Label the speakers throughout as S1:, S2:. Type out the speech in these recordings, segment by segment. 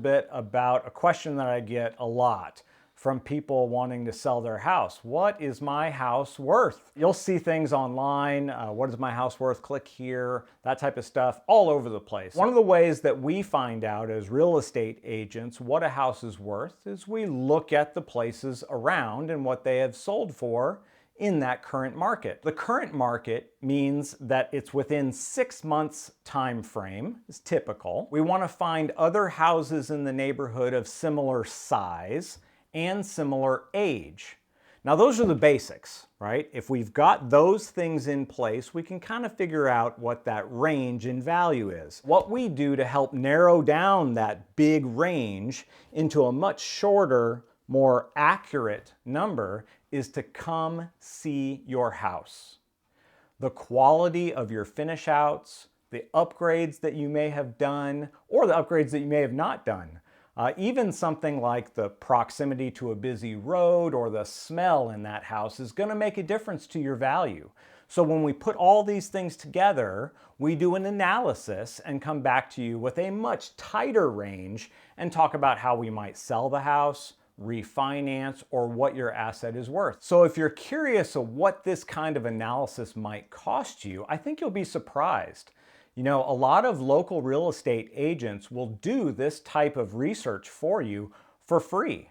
S1: Bit about a question that I get a lot from people wanting to sell their house. What is my house worth? You'll see things online, what is my house worth? Click here, that type of stuff all over the place. One of the ways that we find out as real estate agents what a house is worth is we look at the places around and what they have sold for in that current market. The current market means that it's within 6 months time frame is typical. We want to find other houses in the neighborhood of similar size and similar age. Now those are the basics, right? If we've got those things in place, we can kind of figure out what that range in value is. What we do to help narrow down that big range into a much shorter, more accurate number is to come see your house. The quality of your finish outs, the upgrades that you may have done, or the upgrades that you may have not done. Even something like the proximity to a busy road or the smell in that house is going to make a difference to your value. So when we put all these things together, we do an analysis and come back to you with a much tighter range and talk about how we might sell the house, refinance, or what your asset is worth. So if you're curious of what this kind of analysis might cost you, I think you'll be surprised. You know, a lot of local real estate agents will do this type of research for you for free.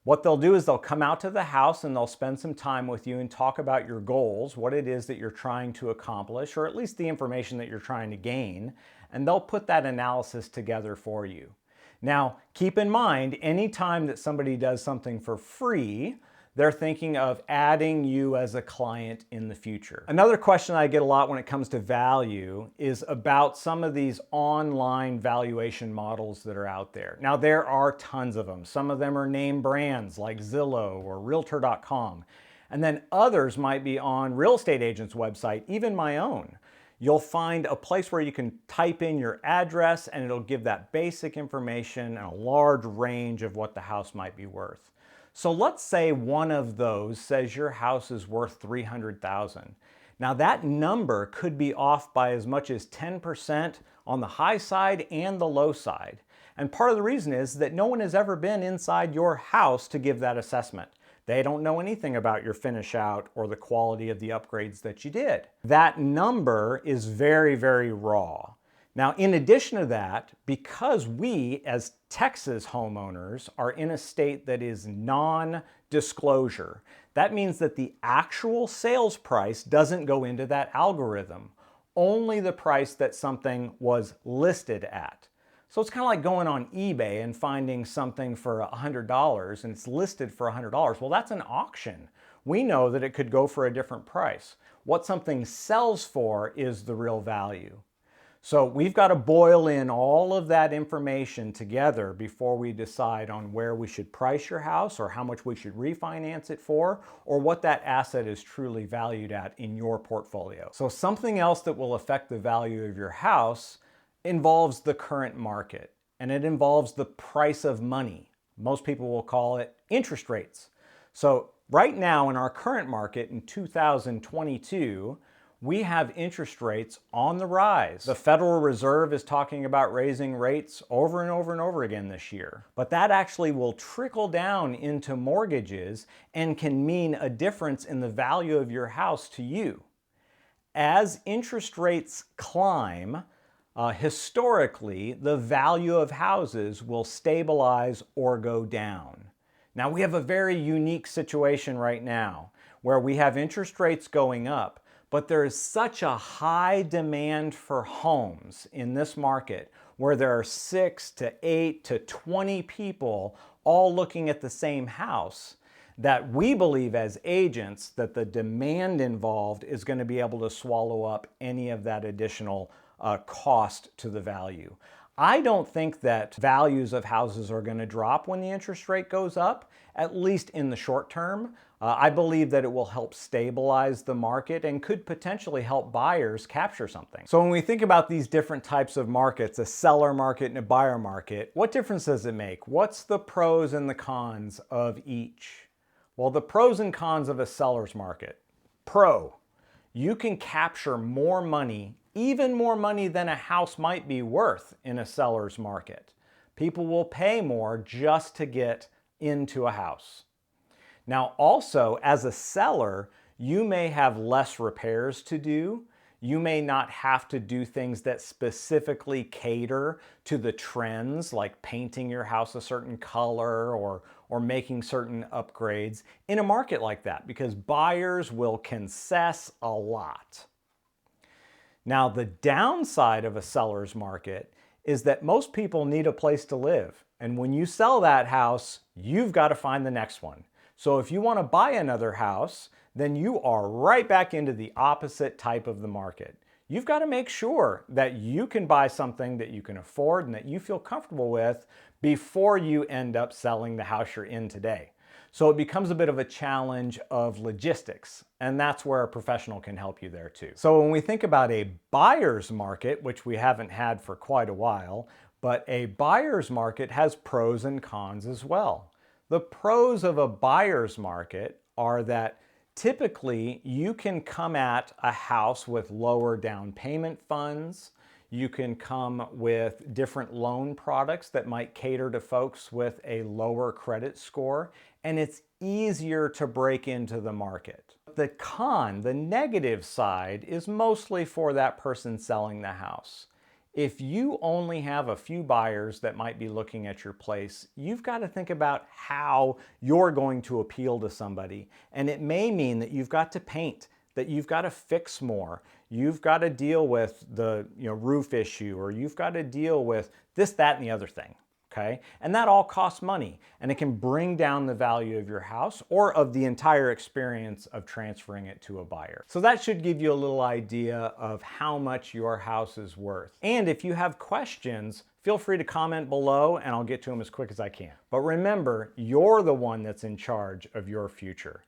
S1: What they'll do is they'll come out to the house and they'll spend some time with you and talk about your goals, what it is that you're trying to accomplish, or at least the information that you're trying to gain, and they'll put that analysis together for you. Now, keep in mind, anytime that somebody does something for free, they're thinking of adding you as a client in the future. Another question I get a lot when it comes to value is about some of these online valuation models that are out there. Now, there are tons of them. Some of them are name brands like Zillow or Realtor.com. And then others might be on real estate agents' website, even my own. You'll find a place where you can type in your address and it'll give that basic information and a large range of what the house might be worth. So let's say one of those says your house is worth $300,000. Now that number could be off by as much as 10% on the high side and the low side. And part of the reason is that no one has ever been inside your house to give that assessment. They don't know anything about your finish out or the quality of the upgrades that you did. That number is very, very raw. Now, in addition to that, because we as Texas homeowners are in a state that is non-disclosure, that means that the actual sales price doesn't go into that algorithm, only the price that something was listed at. So it's kind of like going on eBay and finding something for $100 and it's listed for $100. Well, that's an auction. We know that it could go for a different price. What something sells for is the real value. So we've got to boil in all of that information together before we decide on where we should price your house or how much we should refinance it for or what that asset is truly valued at in your portfolio. So something else that will affect the value of your house involves the current market, and it involves the price of money. Most people will call it interest rates. So right now in our current market in 2022, we have interest rates on the rise. The Federal Reserve is talking about raising rates over and over and over again this year. But that actually will trickle down into mortgages and can mean a difference in the value of your house to you. As interest rates climb, historically, the value of houses will stabilize or go down. Now, we have a very unique situation right now where we have interest rates going up, but there is such a high demand for homes in this market where there are 6 to 8 to 20 people all looking at the same house that we believe as agents that the demand involved is going to be able to swallow up any of that additional cost to the value. I don't think that values of houses are going to drop when the interest rate goes up, at least in the short term. I believe that it will help stabilize the market and could potentially help buyers capture something. So when we think about these different types of markets, a seller market and a buyer market, what difference does it make? What's the pros and the cons of each? Well, the pros and cons of a seller's market. Pro, you can capture more money, even more money than a house might be worth in a seller's market. People will pay more just to get into a house. Now, also, as a seller, you may have less repairs to do. You may not have to do things that specifically cater to the trends, like painting your house a certain color or making certain upgrades in a market like that, because buyers will concess a lot. Now, the downside of a seller's market is that most people need a place to live. And when you sell that house, you've got to find the next one. So if you want to buy another house, then you are right back into the opposite type of the market. You've got to make sure that you can buy something that you can afford and that you feel comfortable with before you end up selling the house you're in today. So it becomes a bit of a challenge of logistics, and that's where a professional can help you there too. So when we think about a buyer's market, which we haven't had for quite a while, but a buyer's market has pros and cons as well. The pros of a buyer's market are that typically you can come at a house with lower down payment funds. You can come with different loan products that might cater to folks with a lower credit score, and it's easier to break into the market. The con, the negative side, is mostly for that person selling the house. If you only have a few buyers that might be looking at your place, you've got to think about how you're going to appeal to somebody. And it may mean that you've got to paint, that you've got to fix more, you've got to deal with the roof issue, or you've got to deal with this, that, and the other thing. Okay? And that all costs money, and it can bring down the value of your house or of the entire experience of transferring it to a buyer. So that should give you a little idea of how much your house is worth. And if you have questions, feel free to comment below and I'll get to them as quick as I can. But remember, you're the one that's in charge of your future.